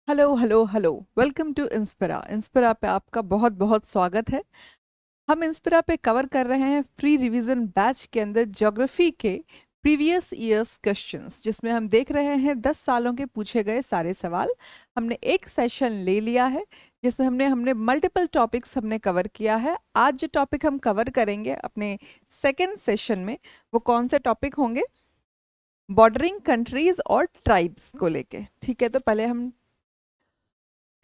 Hello hello hello. Welcome to Inspira. Inspira पे आपका बहुत बहुत स्वागत है। हम इंस्पिरा पे कवर कर रहे हैं फ्री रिवीजन बैच के अंदर ज्योग्राफी के प्रीवियस ईयर्स क्वेश्चंस, जिसमें हम देख रहे हैं 10 सालों के पूछे गए सारे सवाल। हमने एक सेशन ले लिया है जिसमें हमने हमने मल्टीपल टॉपिक्स हमने कवर किया है। आज जो टॉपिक हम कवर करेंगे अपने सेकेंड सेशन में, वो कौन से टॉपिक होंगे? बॉर्डरिंग कंट्रीज और ट्राइब्स को लेके। ठीक है, तो पहले हम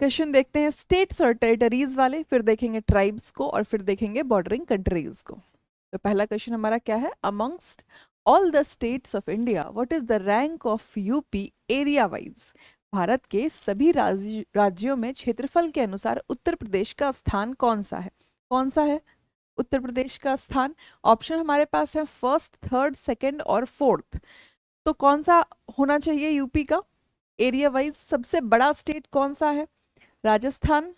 क्वेश्चन देखते हैं स्टेट्स और टेरिटरीज वाले, फिर देखेंगे ट्राइब्स को और फिर देखेंगे बॉर्डरिंग कंट्रीज को। तो पहला क्वेश्चन हमारा क्या है? Amongst all the states of India what is the rank of UP area wise? Bharat के सभी राज्यों में क्षेत्रफल के अनुसार उत्तर प्रदेश का स्थान कौन सा है? कौन सा है उत्तर प्रदेश का स्थान? ऑप्शन हमारे पास है फर्स्ट, थर्ड, सेकंड और फोर्थ। तो कौन सा होना चाहिए यूपी का एरिया वाइज? सबसे बड़ा स्टेट कौन सा है? Rajasthan.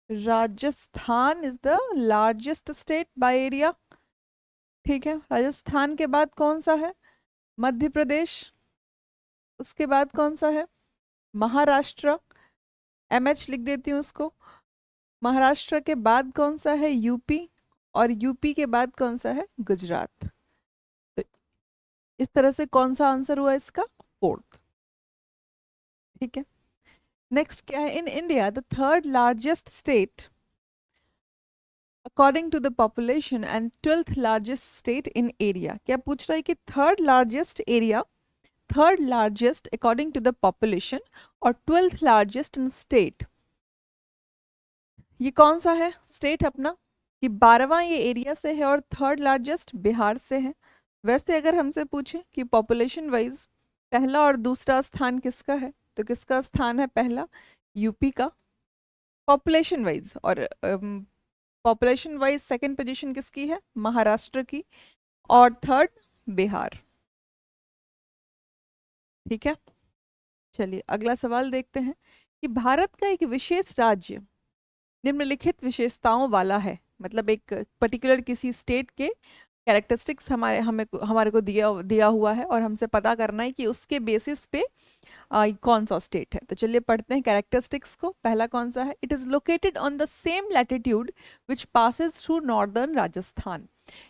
Rajasthan is the largest state by area. ठीक है, राजस्थान के बाद कौन सा है? मध्य प्रदेश। उसके बाद कौन सा है? महाराष्ट्र। एमएच लिख देती हूँ उसको। महाराष्ट्र के बाद कौन सा है? यूपी। और यूपी के बाद कौन सा है? गुजरात। तो इस तरह से कौन सा आंसर हुआ इसका? फोर्थ। ठीक है, नेक्स्ट क्या है? In India the third largest state according to the population and twelfth largest state in area. क्या पूछ रहा है कि third largest area, third largest according to the population और ट्वेल्थ लार्जेस्ट इन स्टेट, ये कौन सा है स्टेट अपना? कि 12वां ये एरिया से है और थर्ड लार्जेस्ट बिहार से है। वैसे अगर हमसे पूछे कि पॉपुलेशन वाइज पहला और दूसरा स्थान किसका है, तो किसका स्थान है पहला? यूपी का पॉपुलेशन वाइज। और पॉपुलेशन वाइज सेकंड पोजीशन किसकी है? महाराष्ट्र की। और थर्ड बिहार। ठीक है, चलिए अगला सवाल देखते हैं कि भारत का एक विशेष राज्य निम्नलिखित विशेषताओं वाला है। मतलब एक पर्टिकुलर किसी स्टेट के कैरेक्टरिस्टिक्स हमारे को दिया दिया हुआ है और हमसे पता करना है कि उसके बेसिस पे कौन सा स्टेट है। तो चलिए पढ़ते हैं कैरेक्टरिस्टिक्स को। पहला कौन सा है? It is located on the same latitude which passes through northern Rajasthan.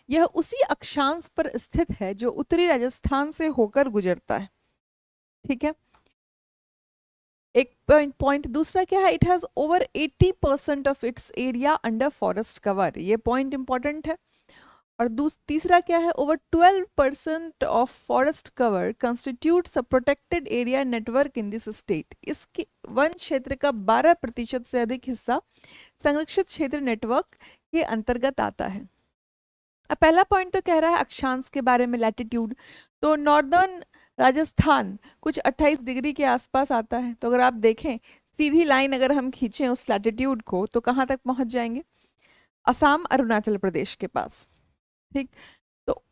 यह उसी अक्षांश पर स्थित है जो उत्तरी राजस्थान से होकर गुजरता है। ठीक है, एक पॉइंट। दूसरा क्या है? It has over 80% of its area under forest cover. ये पॉइंट इंपॉर्टेंट है। और तीसरा क्या है? Over 12% of forest cover constitutes a protected area network in this state. इसके वन क्षेत्र का 12% से अधिक हिस्सा संरक्षित क्षेत्र नेटवर्क के अंतर्गत आता है। अब पहला पॉइंट तो कह रहा है अक्षांश के बारे में, लैटिट्यूड। तो नॉर्दर्न राजस्थान कुछ 28 डिग्री के आसपास आता है। तो अगर आप देखें सीधी लाइन अगर हम खींचें उस लैटिट्यूड को, तो कहाँ तक पहुंच जाएंगे? असम, अरुणाचल प्रदेश के पास। ठीक, तो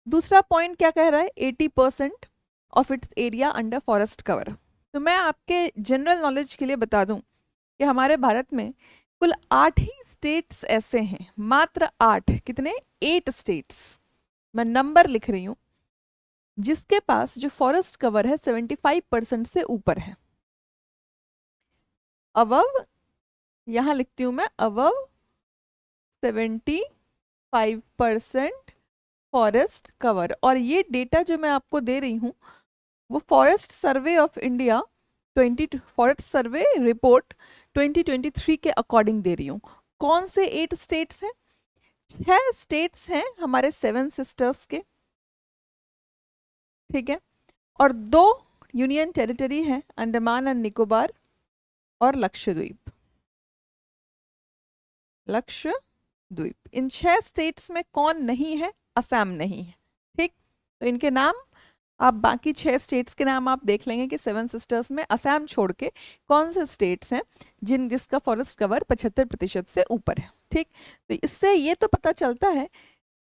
दूसरा पॉइंट क्या कह रहा है? 80% of its area under forest cover. तो मैं आपके जनरल नॉलेज के लिए बता दूं कि हमारे भारत में कुल 8 ही स्टेट्स ऐसे हैं, मात्र 8। कितने? 8 स्टेट्स, मैं नंबर लिख रही हूं, जिसके पास जो फॉरेस्ट कवर है 75% से ऊपर है। अबव, यहां लिखती हूं मैं, अबव 75% फॉरेस्ट कवर। और ये डेटा जो मैं आपको दे रही हूं वो forest survey of India 20 forest survey report 2023 के अकॉर्डिंग दे रही हूँ। कौन से 8 स्टेट्स हैं? 6 स्टेट्स हैं हमारे 7 सिस्टर्स के। ठीक है, और 2 यूनियन टेरिटरी हैं, अंडमान एंड निकोबार और लक्षद्वीप। लक्षद्वीप, इन 6 स्टेट्स में कौन नहीं है? असम नहीं है। ठीक, तो इनके नाम आप, बाकी 6 स्टेट्स के नाम आप देख लेंगे कि 7 सिस्टर्स में असम छोड़ के कौन से स्टेट्स हैं जिसका फॉरेस्ट कवर 75% से ऊपर है। ठीक, तो इससे ये तो पता चलता है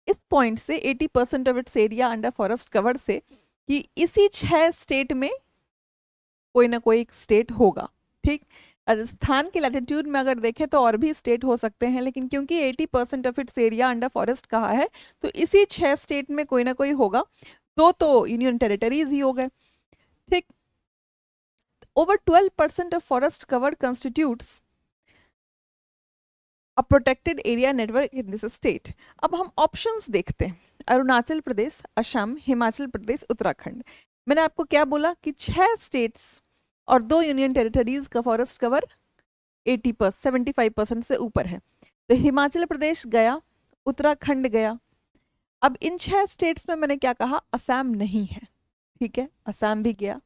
इस पॉइंट से, 80% of its area under forest cover से, कि इसी 6 स्टेट में कोई ना कोई एक स्टेट होगा। ठीक, राजस्थान के लैटिट्यूड में अगर देखें तो और भी स्टेट हो सकते हैं, लेकिन क्योंकि 80% of its area under forest कहा है तो इसी 6 स्टेट में कोई ना कोई होगा। 2 तो यूनियन टेरिटरीज ही हो गए। ठीक। Over 12% of forest cover constitutes a protected area network in this state. अब हम ऑप्शंस देखते हैं। अरुणाचल प्रदेश, असम, हिमाचल प्रदेश, उत्तराखंड। मैंने आपको क्या बोला कि 6 स्टेट्स और 2 यूनियन टेरिटरीज का फॉरेस्ट कवर 80% 75% से ऊपर है। तो हिमाचल प्रदेश गया, उत्तराखंड गया। अब इन 6 स्टेट्स में मैंने क्या कहा, असम नहीं है। ठीक है, असम भी गया,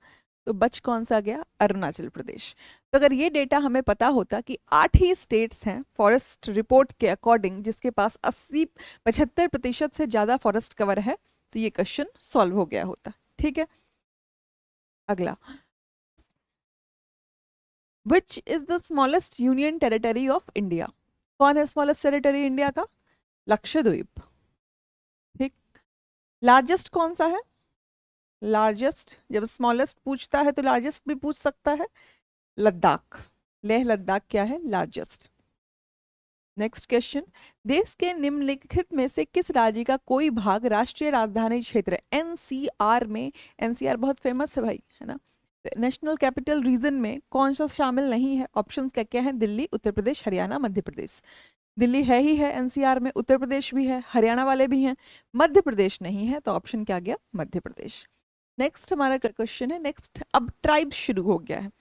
तो बच कौन सा गया, अरुणाचल प्रदेश। तो अगर ये डेटा हमें पता होता कि 8 ही स्टेट्स हैं फॉरेस्ट रिपोर्ट के अकॉर्डिंग जिसके पास 75% से ज्यादा फॉरेस्ट कवर है, तो ये क्वेश्चन सॉल्व हो गया होता। ठीक है, अगला, which is the smallest union territory of India. कौन है स्मॉलेस्ट टेरिटरी इंडिया का, लक्षद्वीप। ठीक, लार्जेस्ट कौन सा है, लार्जेस्ट, जब स्मॉलेस्ट पूछता है तो लार्जेस्ट भी पूछ सकता है, लद्दाख। लेह लद्दाख क्या है, लार्जेस्ट। नेक्स्ट क्वेश्चन, देश के निम्नलिखित में से किस राज्य का कोई भाग राष्ट्रीय राजधानी क्षेत्र एनसीआर में, एनसीआर बहुत फेमस है भाई, है ना, नेशनल कैपिटल रीजन में कौन सा शामिल नहीं है। ऑप्शंस क्या क्या हैं, दिल्ली, उत्तर प्रदेश, हरियाणा, मध्य प्रदेश। दिल्ली है ही है एनसीआर में, उत्तर प्रदेश भी है, हरियाणा वाले भी हैं, मध्य प्रदेश नहीं है, तो ऑप्शन क्या गया, मध्य प्रदेश। नेक्स्ट हमारा क्वेश्चन है, नेक्स्ट अब ट्राइब्स शुरू हो गया है।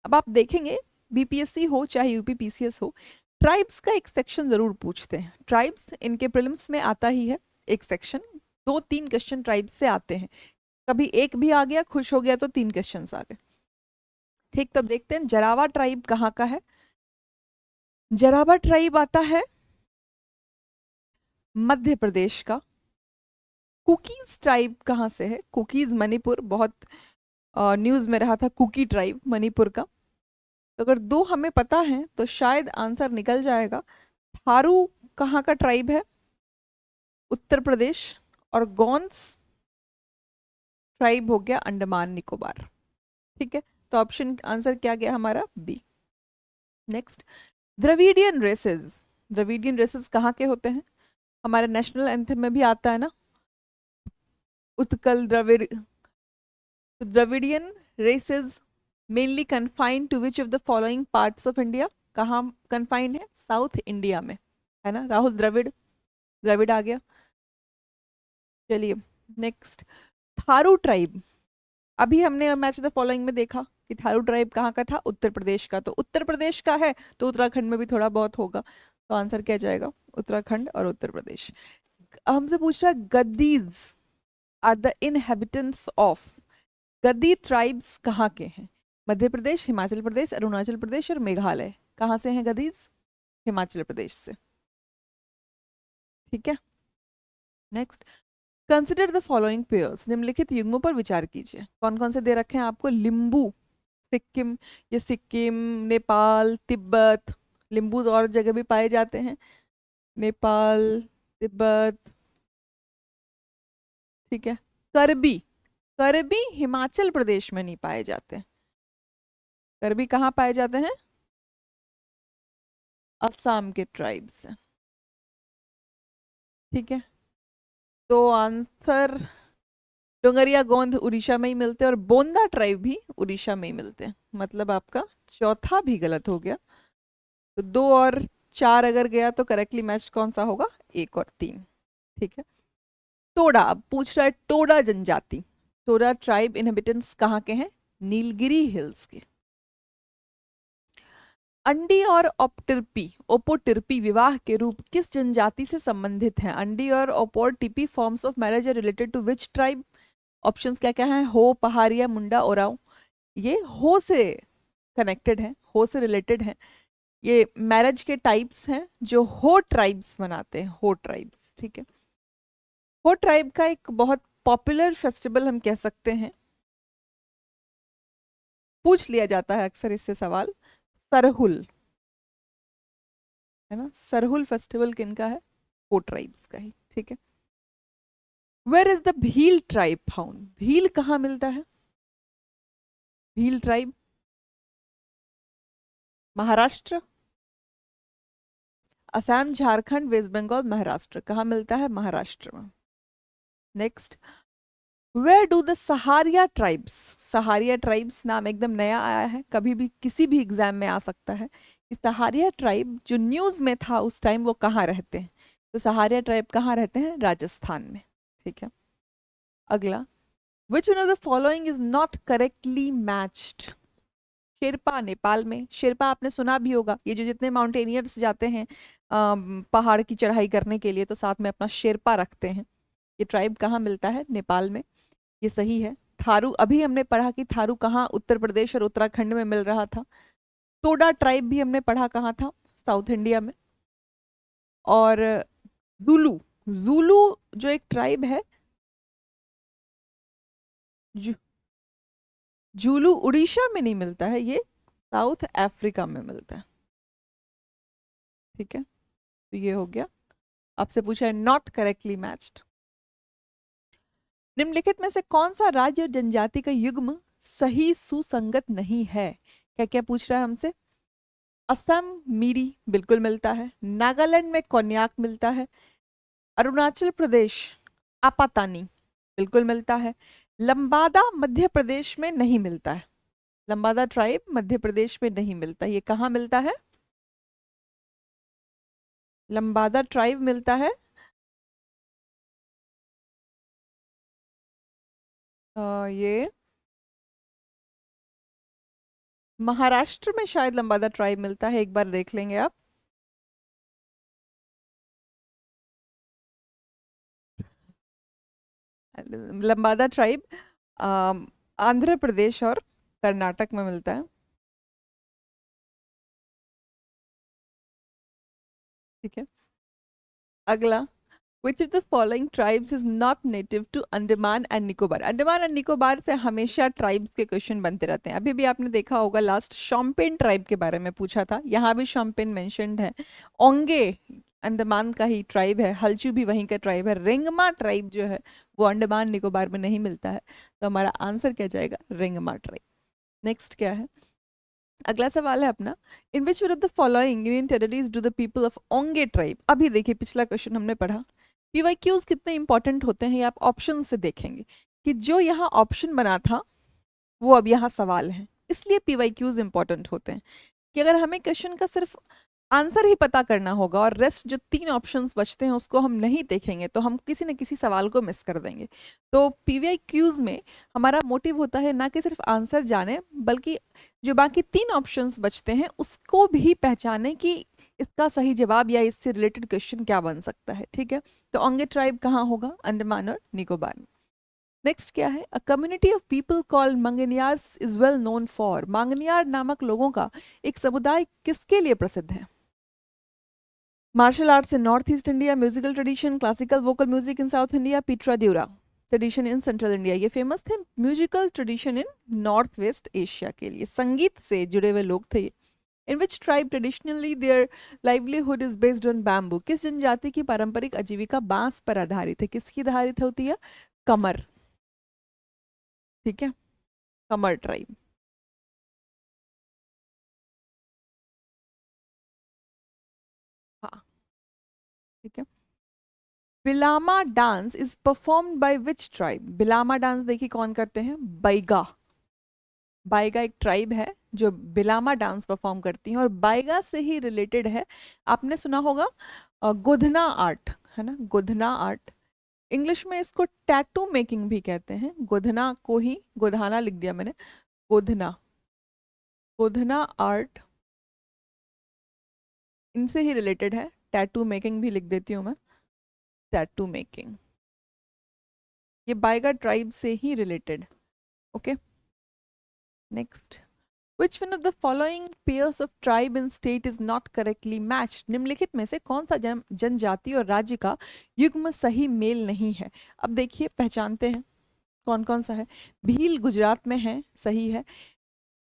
अब आप देखेंगे बीपीएससी हो चाहे यूपी पीसीएस हो, ट्राइब्स का एक सेक्शन जरूर पूछते हैं। ट्राइब्स इनके प्रीलिम्स में आता ही है एक सेक्शन, 2-3 क्वेश्चन ट्राइब्स से आते हैं। कभी एक भी आ गया, खुश हो गया तो 3 क्वेश्चन आ गए। ठीक, तो अब देखते हैं जरावा ट्राइब कहाँ का है। जरावा ट्राइब आता है मध्य प्रदेश का। कुकीज ट्राइब कहाँ से है, कुकीज मणिपुर, बहुत न्यूज में रहा था कुकी ट्राइब मणिपुर का। तो अगर 2 हमें पता है तो शायद आंसर निकल जाएगा। थारू कहाँ का ट्राइब है, उत्तर प्रदेश। और गोंड्स ट्राइब हो गया अंडमान निकोबार। ठीक है, तो ऑप्शन आंसर क्या गया हमारा, B. Next, Dravidian races. Dravidian races कहाँ के होते हैं, हमारे नेशनल एंथम में भी आता है ना, Utkal Dravida. Dravidian races mainly confined to which of the following parts of India. कहाँ कन्फाइंड है, साउथ इंडिया में, है ना, राहुल द्रविड़, द्रविड़ आ गया। चलिए नेक्स्ट, थारू ट्राइब। अभी हमने मैच द फॉलोइंग में देखा कि थारू ट्राइब कहाँ का था, उत्तर प्रदेश का। तो उत्तर प्रदेश का है तो उत्तराखंड में भी थोड़ा बहुत होगा, तो आंसर क्या जाएगा, उत्तराखंड और उत्तर प्रदेश। हमसे पूछ रहा है गद्दीज are the inhabitants of. Gaddi tribes कहाँ के हैं, मध्य प्रदेश, हिमाचल प्रदेश, अरुणाचल प्रदेश और मेघालय। कहाँ से हैं गद्दीज, हिमाचल प्रदेश से। ठीक है, next, consider the following pairs. निम्नलिखित युग्मों पर विचार कीजिए। कौन कौन से दे रखे हैं आपको, लिम्बू, सिक्किम, ये सिक्किम, नेपाल, तिब्बत। लिम्बूज और जगह भी पाए जाते हैं, नेपाल, तिब्बत। ठीक है, करबी, करबी हिमाचल प्रदेश में नहीं पाए जाते। करबी कहाँ पाए जाते हैं, असम के ट्राइब्स हैं। ठीक है, तो आंसर, डोंगरिया गोंद उड़ीसा में ही मिलते हैं और बोंदा ट्राइब भी उड़ीसा में ही मिलते हैं। मतलब आपका चौथा भी गलत हो गया। तो 2 और 4 अगर गया तो करेक्टली मैच कौन सा होगा, 1 और 3। ठीक है, टोडा, अब पूछ रहा है टोडा जनजाति, टोडा ट्राइब इनहेबिटेंट्स कहाँ के हैं, नीलगिरी हिल्स के। अंडी और ओपटिर्पी, ओपोटिर्पी विवाह के रूप किस जनजाति से संबंधित हैं। अंडी और Opotirpi forms of marriage are related to which tribe. Options क्या क्या हैं, हो, पहाड़िया, मुंडा, ओराव। ये हो से कनेक्टेड है, हो से रिलेटेड है। ये मैरिज के टाइप्स हैं जो हो ट्राइब्स मनाते हैं, हो ट्राइब्स। ठीक है, हो ट्राइब का एक बहुत पॉपुलर फेस्टिवल हम कह सकते हैं, पूछ लिया जाता है अक्सर इससे सवाल, सरहुल, है ना। सरहुल फेस्टिवल किनका है, हो ट्राइब्स का ही। ठीक है, where is the Bhil tribe found. Bhil कहाँ मिलता है, भील ट्राइब महाराष्ट्र, असम, झारखंड, वेस्ट बंगाल, महाराष्ट्र। कहाँ मिलता है, महाराष्ट्र में। Next, where do the Saharia tribes, Saharia tribes नाम एकदम नया आया है, कभी भी किसी भी एग्जाम में आ सकता है कि सहारिया ट्राइब जो न्यूज़ में था उस टाइम वो कहाँ रहते हैं। तो सहारिया ट्राइब कहाँ रहते हैं? राजस्थान में। ठीक है। अगला, विच one of the following is not correctly matched? Sherpa Nepal में, शेरपा आपने सुना भी होगा, ये जो जितने माउंटेनियर्स जाते हैं पहाड़ की चढ़ाई करने के लिए तो साथ में अपना शेरपा रखते हैं। ये ट्राइब कहाँ मिलता है? नेपाल में। ये सही है। थारू, अभी हमने पढ़ा कि थारू कहाँ उत्तर प्रदेश और उत्तराखंड में मिल रहा था। टोडा ट्राइब भी हमने पढ़ा कहाँ था? साउथ इंडिया में। और जूलू, जूलू जो एक ट्राइब है, जू, जूलू उड़ीसा में नहीं मिलता है, ये साउथ अफ्रीका में मिलता है। ठीक है, तो ये हो गया। आपसे पूछा है नॉट करेक्टली मैच्ड। निम्नलिखित में से कौन सा राज्य और जनजाति का युग्म सही सुसंगत नहीं है? क्या क्या पूछ रहा है हमसे? असम मिरी बिल्कुल मिलता है, नागालैंड में कोन्याक मिलता है, अरुणाचल प्रदेश आपातानी बिल्कुल मिलता है, लंबादा मध्य प्रदेश में नहीं मिलता है। लंबादा ट्राइब मध्य प्रदेश में नहीं मिलता, ये कहाँ मिलता है? लंबादा ट्राइब मिलता है ये महाराष्ट्र में शायद लंबादा ट्राइब मिलता है, एक बार देख लेंगे आप। लंबादा ट्राइब आंध्र प्रदेश और कर्नाटक में मिलता है। ठीक है। अगला, which of the following tribes is not native to Andaman and Nicobar? Andaman and Nicobar से हमेशा ट्राइब्स के क्वेश्चन बनते रहते हैं। अभी भी आपने देखा होगा लास्ट शॉम्पेन ट्राइब के बारे में पूछा था, यहाँ भी शॉम्पेन मेंशन्ड है। ओंगे अंडमान का ही ट्राइब है, हल्चू भी वहीं का ट्राइब है। रेंगमा ट्राइब जो है वो अंडमान निकोबार में नहीं मिलता है, तो हमारा आंसर क्या जाएगा? रेंगमा ट्राइब। नेक्स्ट क्या है? अगला सवाल है अपना, in which one of the following union territories do the people of Onge tribe? अभी देखिए पिछला क्वेश्चन हमने पढ़ा, पीवाईक्यूज कितने इंपॉर्टेंट होते हैं ये आप ऑप्शन से देखेंगे कि जो यहाँ ऑप्शन बना था वो अब यहाँ सवाल है, इसलिए पीवाईक्यूज इंपॉर्टेंट होते हैं कि अगर हमें क्वेश्चन का सिर्फ आंसर ही पता करना होगा और रेस्ट जो 3 ऑप्शंस बचते हैं उसको हम नहीं देखेंगे तो हम किसी न किसी सवाल को मिस कर देंगे। तो पीवाईक्यूज में हमारा मोटिव होता है ना कि सिर्फ आंसर जाने, बल्कि जो बाकी 3 ऑप्शंस बचते हैं उसको भी पहचाने कि इसका सही जवाब या इससे रिलेटेड क्वेश्चन क्या बन सकता है। ठीक है, तो ओंगे ट्राइब कहाँ होगा? अंडमान और निकोबार में। नेक्स्ट क्या है? A community of people called Manganiyars is well known for? Manganiyar नामक लोगों का एक समुदाय किसके लिए प्रसिद्ध है? Martial arts in North East India, musical tradition, classical vocal music in South India, pietra dura tradition in central India. ये फेमस थे musical tradition in north west Asia के लिए, संगीत से जुड़े हुए लोग थे ये। In which tribe traditionally their livelihood is based on bamboo? किस जनजाति की पारंपरिक आजीविका बांस पर आधारित है? किसकी आधारित होती है? कमर। ठीक है, कमर ट्राइब। हाँ, ठीक है। Bilama dance is performed by which tribe? Bilama dance देखिए कौन करते हैं? बैगा। बाइगा एक ट्राइब है जो बिलामा डांस परफॉर्म करती है और बाइगा से ही रिलेटेड है। आपने सुना होगा गोधना आर्ट, है ना? गोधना आर्ट, इंग्लिश में इसको टैटू मेकिंग भी कहते हैं। गोधना को ही गोधाना लिख दिया मैंने, गोधना, गोधना आर्ट इनसे ही रिलेटेड है। टैटू मेकिंग भी लिख देती हूँ मैं, टैटू मेकिंग, ये बाइगा ट्राइब से ही related. Okay, next, Which one of the following pairs of tribe and state is not correctly matched? निम्नलिखित में से कौन सा जनजाति और राज्य का युग्म सही मेल नहीं है? अब देखिए पहचानते हैं कौन कौन सा है। भील गुजरात में है, सही है।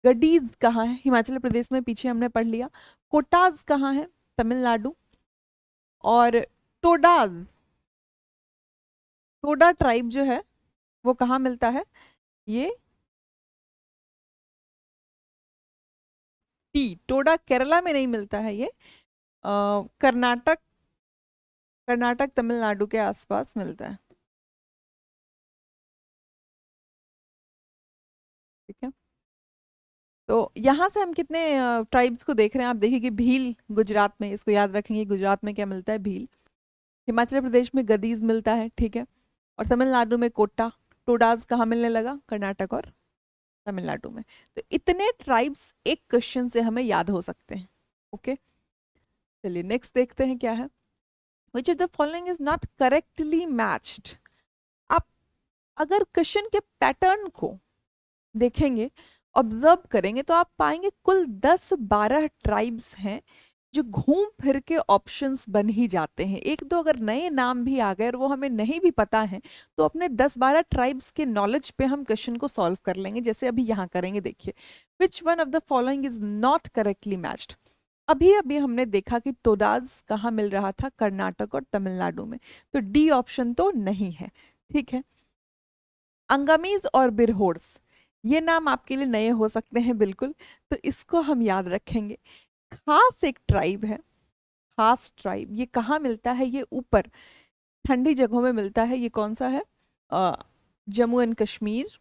गडीज कहाँ है? हिमाचल प्रदेश में, पीछे हमने पढ़ लिया। कोटाज कहाँ है? तमिलनाडु। और टोडाज, टोडा ट्राइब जो है वो कहाँ मिलता है? ये टी, टोडा केरला में नहीं मिलता है, ये कर्नाटक, कर्नाटक तमिलनाडु के आसपास मिलता है। ठीक है, तो यहाँ से हम कितने ट्राइब्स को देख रहे हैं? आप देखिए कि भील गुजरात में, इसको याद रखेंगे, गुजरात में क्या मिलता है? भील। हिमाचल प्रदेश में गदीज मिलता है, ठीक है, और तमिलनाडु में कोट्टा। टोडाज कहाँ मिलने लगा? कर्नाटक और तमिलनाडु में। तो इतने ट्राइब्स एक क्वेश्चन से हमें याद हो सकते हैं। ओके, चलिए नेक्स्ट देखते हैं क्या है। विच of the following is not correctly matched. आप अगर क्वेश्चन के पैटर्न को देखेंगे, ऑब्जर्व करेंगे, तो आप पाएंगे कुल 10-12 ट्राइब्स हैं जो घूम फिर के ऑप्शंस बन ही जाते हैं। एक दो अगर नए नाम भी आ गए और वो हमें नहीं भी पता है, तो अपने 10-12 ट्राइब्स के नॉलेज पे हम क्वेश्चन को सॉल्व कर लेंगे, जैसे अभी यहाँ करेंगे। देखिए, विच one of the following is not correctly matched. अभी अभी हमने देखा कि तोडाज कहाँ मिल रहा था? कर्नाटक और तमिलनाडु में, तो डी ऑप्शन तो नहीं है। ठीक है, अंगामीज और बिरहोर्स, ये नाम आपके लिए नए हो सकते हैं बिल्कुल, तो इसको हम याद रखेंगे। खास एक ट्राइब है, खास ट्राइब, ये कहाँ मिलता है? ये ऊपर ठंडी जगहों में मिलता है। ये कौन सा है? जम्मू एंड कश्मीर,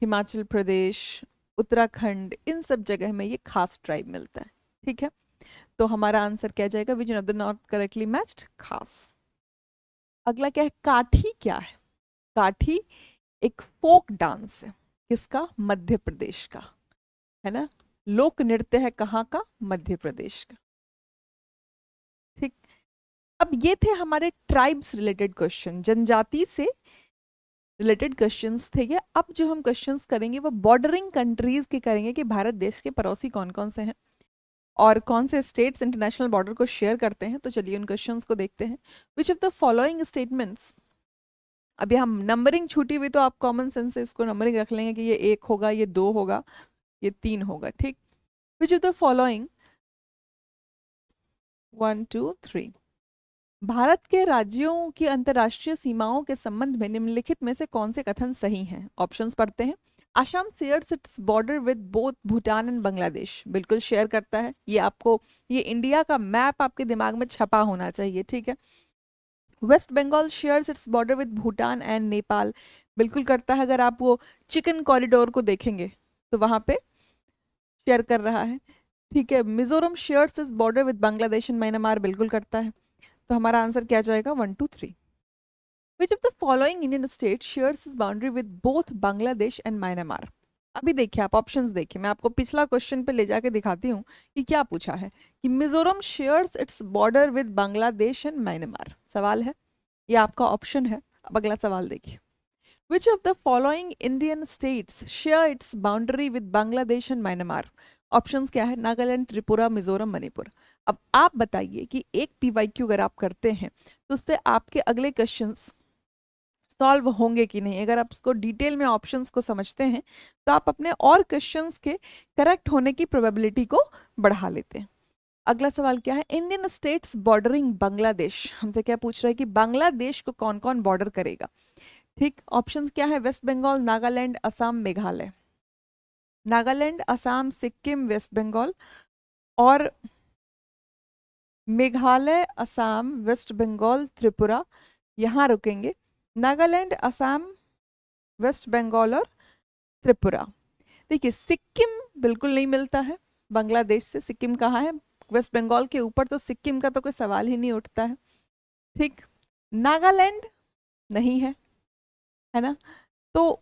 हिमाचल प्रदेश, उत्तराखंड, इन सब जगह में ये खास ट्राइब मिलता है। ठीक है, तो हमारा आंसर क्या जाएगा? विच of the not correctly matched? खास। अगला क्या है? काठी क्या है? काठी एक फोक डांस है, किसका? मध्य प्रदेश का, है ना। लोक नृत्य है कहाँ का? मध्य प्रदेश का। ठीक, अब ये थे हमारे ट्राइब्स रिलेटेड क्वेश्चन, जनजाति से रिलेटेड क्वेश्चंस थे ये। अब जो हम क्वेश्चंस करेंगे वो बॉर्डरिंग कंट्रीज के करेंगे, कि भारत देश के पड़ोसी कौन कौन से हैं और कौन से स्टेट्स इंटरनेशनल बॉर्डर को शेयर करते हैं। तो चलिए उन क्वेश्चंस को देखते हैं। विच ऑफ द फॉलोइंग स्टेटमेंट्स, अभी हम नंबरिंग छूटी हुई तो आप कॉमन सेंस से इसको नंबरिंग रख लेंगे कि ये 1 होगा, ये 2 होगा, ये 3 होगा। ठीक, विच ऑफ द फॉलोइंग 1 2 3, भारत के राज्यों की अंतर्राष्ट्रीय सीमाओं के संबंध में निम्नलिखित में से कौन से कथन सही हैं? ऑप्शंस पढ़ते हैं। Assam shares its border with both Bhutan and Bangladesh, बिल्कुल शेयर करता है। ये आपको, ये इंडिया का मैप आपके दिमाग में छपा होना चाहिए। ठीक है, West Bengal shares its border with Bhutan and Nepal, बिल्कुल करता है। अगर आप वो चिकन कॉरिडोर को देखेंगे तो वहां पे शेयर कर रहा है। ठीक है, Mizoram shares its border with Bangladesh and Myanmar, बिल्कुल करता है। तो हमारा आंसर क्या जाएगा? 1 2 3। विच of the following Indian state shares is boundary with both Bangladesh and Myanmar. अभी देखिए, आप ऑप्शंस देखिए, मैं आपको पिछला क्वेश्चन पे ले जाके दिखाती हूँ कि क्या पूछा है, कि Mizoram shares its border with Bangladesh and Myanmar, सवाल है, ये आपका ऑप्शन है। अब अगला सवाल देखिए, विच of the following Indian states share its boundary with Bangladesh and Myanmar. Options क्या है? नागालैंड, त्रिपुरा, मिजोरम, मणिपुर। अब आप बताइए कि एक पीवाईक्यू अगर आप करते हैं तो उससे आपके अगले क्वेश्चंस सॉल्व होंगे कि नहीं। अगर आप उसको डिटेल में ऑप्शंस को समझते हैं तो आप अपने और क्वेश्चंस के करेक्ट होने की प्रोबेबिलिटी को बढ़ा लेते हैं। अगला सवाल क्या है? इंडियन स्टेट्स बॉर्डरिंग बांग्लादेश, हमसे क्या पूछ रहा है कि बांग्लादेश को कौन कौन बॉर्डर करेगा। ठीक, ऑप्शंस क्या है? वेस्ट बंगाल, नागालैंड, असम, मेघालय। नागालैंड, असम, सिक्किम, वेस्ट बंगाल, और मेघालय, असम, वेस्ट बंगाल, त्रिपुरा। यहाँ रुकेंगे। नागालैंड, असम, वेस्ट बंगाल और त्रिपुरा। देखिए, सिक्किम बिल्कुल नहीं मिलता है बांग्लादेश से। सिक्किम कहाँ है? वेस्ट बंगाल के ऊपर, तो सिक्किम का तो कोई सवाल ही नहीं उठता है। ठीक, नागालैंड नहीं है ना। तो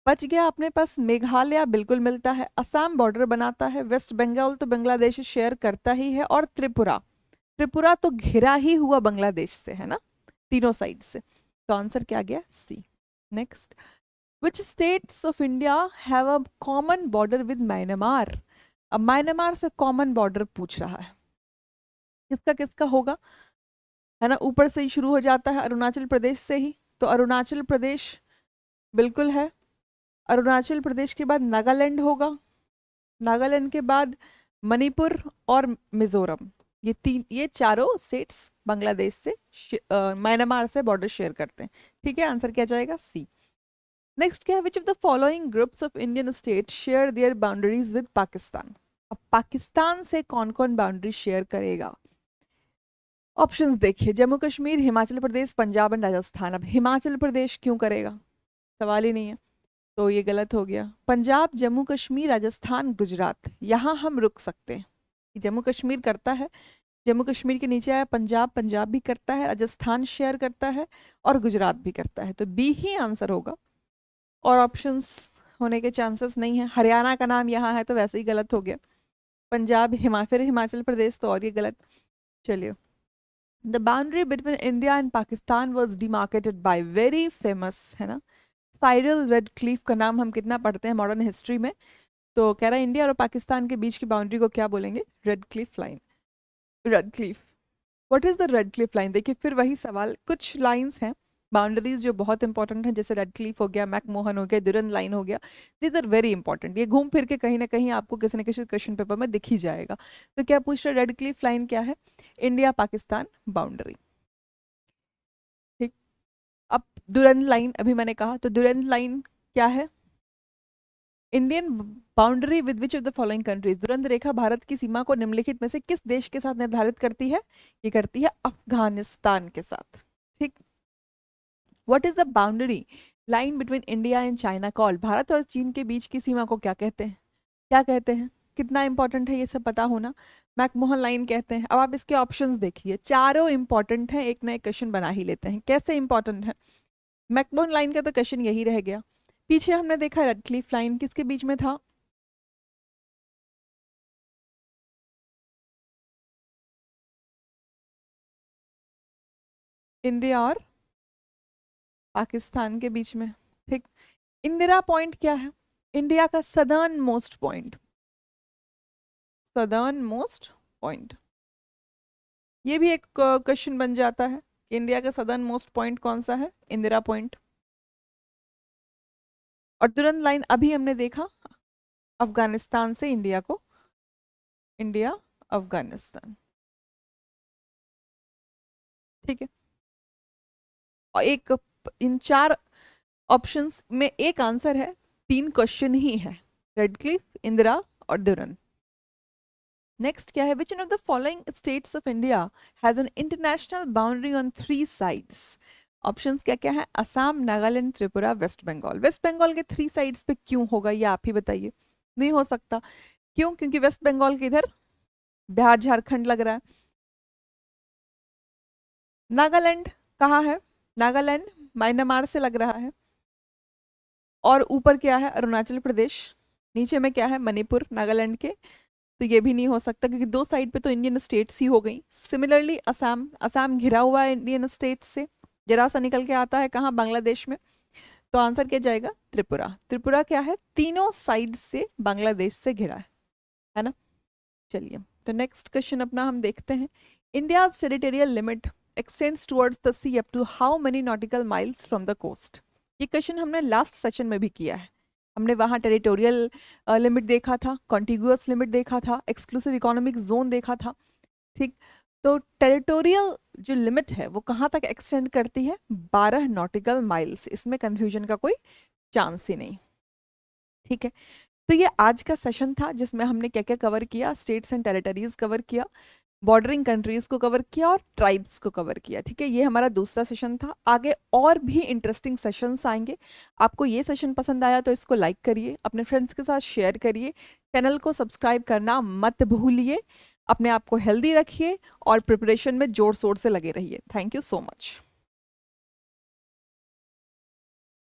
बच गया अपने पास मेघालय, बिल्कुल मिलता है। असम बॉर्डर बनाता है, वेस्ट बंगाल तो बांग्लादेश शेयर करता ही है, और त्रिपुरा, त्रिपुरा तो घिरा ही हुआ बांग्लादेश से, है ना, तीनों साइड से। तो आंसर क्या गया? C. Next, which states of India have a common border with Myanmar. अब म्यांमार से कॉमन बॉर्डर पूछ रहा है, किसका किसका होगा, है ना। ऊपर से ही शुरू हो जाता है, अरुणाचल प्रदेश से ही, तो अरुणाचल प्रदेश बिल्कुल है। अरुणाचल प्रदेश के बाद नागालैंड होगा, नागालैंड के बाद मणिपुर और मिजोरम। ये तीन, ये चारों स्टेट्स बांग्लादेश से म्यांमार से बॉर्डर शेयर करते हैं। ठीक है, आंसर क्या जाएगा? सी। नेक्स्ट क्या है? विच of the following groups of Indian state share their boundaries with Pakistan. अब पाकिस्तान से कौन कौन बाउंड्री शेयर करेगा? ऑप्शंस देखिए, जम्मू कश्मीर, हिमाचल प्रदेश, पंजाब एंड राजस्थान। अब हिमाचल प्रदेश क्यों करेगा? सवाल ही नहीं है, तो ये गलत हो गया। पंजाब, जम्मू कश्मीर, राजस्थान, गुजरात, यहाँ हम रुक सकते हैं। जम्मू कश्मीर करता है, जम्मू कश्मीर के नीचे आया पंजाब, पंजाब भी करता है, राजस्थान शेयर करता है और गुजरात भी करता है, तो बी ही आंसर होगा। और ऑप्शंस होने के चांसेस नहीं है। हरियाणा का नाम यहाँ है तो वैसे ही गलत हो गया। पंजाब, फिर हिमाचल प्रदेश, तो और ये गलत। चलिए, the boundary between India and Pakistan was demarcated by very famous, है ना, साइरल रेडक्लिफ का नाम हम कितना पढ़ते हैं मॉडर्न हिस्ट्री में, तो कह रहा है इंडिया और पाकिस्तान के बीच की बाउंड्री को क्या बोलेंगे? Radcliffe line. Radcliffe, what is the Radcliffe line? देखिए फिर वही सवाल, कुछ लाइंस हैं बाउंड्रीज जो बहुत इंपॉर्टेंट है, जैसे रेडक्लिफ हो गया, मैकमोहन हो गया, दुरन लाइन हो गया, दीज आर वेरी इंपॉर्टेंट। ये घूम फिर के कहीं ना कहीं आपको किसी न किसी क्वेश्चन पेपर में दिख ही जाएगा। तो क्या पूछ रहे, रेडक्लिफ लाइन क्या है? India Pakistan boundary. ठीक, अब दुरन लाइन अभी मैंने कहा, तो दुरन लाइन क्या है? Indian boundary with which of the following countries, Durand रेखा भारत की सीमा को निम्नलिखित में से किस देश के साथ निर्धारित करती है? ये करती है अफगानिस्तान के साथ। ठीक, what is the boundary line between India and China called, Bharat और चीन के बीच की सीमा को क्या कहते हैं? क्या कहते हैं? कितना इंपॉर्टेंट है ये सब पता होना। मैकमोहन लाइन कहते हैं। अब आप इसके ऑप्शंस देखिए, चारों इंपॉर्टेंट हैं, एक नए क्वेश्चन बना ही लेते हैं। कैसे इंपॉर्टेंट है? मैकमोहन लाइन का तो क्वेश्चन यही रह गया। पीछे हमने देखा रेडक्लिफ लाइन किसके बीच में था? इंडिया और पाकिस्तान के बीच में। ठीक, इंदिरा पॉइंट क्या है? इंडिया का southern most point, southern most point. ये भी एक क्वेश्चन बन जाता है कि इंडिया का सदर्न मोस्ट पॉइंट कौन सा है? इंदिरा पॉइंट। और तुरंत लाइन अभी हमने देखा अफगानिस्तान से इंडिया को, इंडिया अफगानिस्तान। ठीक है, और एक, इन चार ऑप्शंस में एक आंसर है, तीन क्वेश्चन ही है, रेडक्लिफ, इंदिरा और दुरंत। नेक्स्ट क्या है? विच one of the following states of India has an international boundary on 3 sides? Options क्या क्या है? असम, नागालैंड, त्रिपुरा, वेस्ट बंगाल। वेस्ट बंगाल के 3 साइड्स पे क्यों होगा ये आप ही बताइए। नहीं हो सकता, क्यों? क्योंकि वेस्ट बंगाल के इधर बिहार झारखंड लग रहा है। नागालैंड कहाँ है? नागालैंड म्यांमार से लग रहा है। और ऊपर क्या है? अरुणाचल प्रदेश। नीचे में क्या है? मणिपुर नागालैंड के। तो ये भी नहीं हो सकता क्योंकि दो साइड पे तो इंडियन स्टेट्स ही हो गई। सिमिलरली असम, असम घिरा हुआ है इंडियन स्टेट्स से, जरा सा निकल के आता है कहाँ? बांग्लादेश में। तो आंसर क्या जाएगा? त्रिपुरा। त्रिपुरा क्या है? तीनों साइड से बांग्लादेश से घिरा है ना। चलिए, तो नेक्स्ट क्वेश्चन अपना हम देखते हैं। India's territorial limit extends towards the sea up to how many nautical miles from the coast? ये क्वेश्चन हमने लास्ट सेशन में भी किया है। हमने वहाँ टेरिटोरियल लिमिट देखा था, कॉन्टिग्यूअस लिमिट देखा था, एक्सक्लूसिव इकोनॉमिक जोन देखा था। ठीक, तो टेरिटोरियल जो लिमिट है वो कहाँ तक एक्सटेंड करती है? 12 नॉटिकल माइल्स। इसमें कंफ्यूजन का कोई चांस ही नहीं। ठीक है, तो ये आज का सेशन था जिसमें हमने क्या क्या कवर किया? स्टेट्स एंड टेरिटरीज कवर किया, बॉर्डरिंग कंट्रीज को कवर किया और ट्राइब्स को कवर किया। ठीक है, ये हमारा दूसरा सेशन था। आगे और भी इंटरेस्टिंग सेशंस आएंगे। आपको ये सेशन पसंद आया तो इसको लाइक करिए, अपने फ्रेंड्स के साथ शेयर करिए, चैनल को सब्सक्राइब करना मत भूलिए। अपने आप को हेल्दी रखिए और प्रिपरेशन में जोर शोर से लगे रहिए। Thank you so much.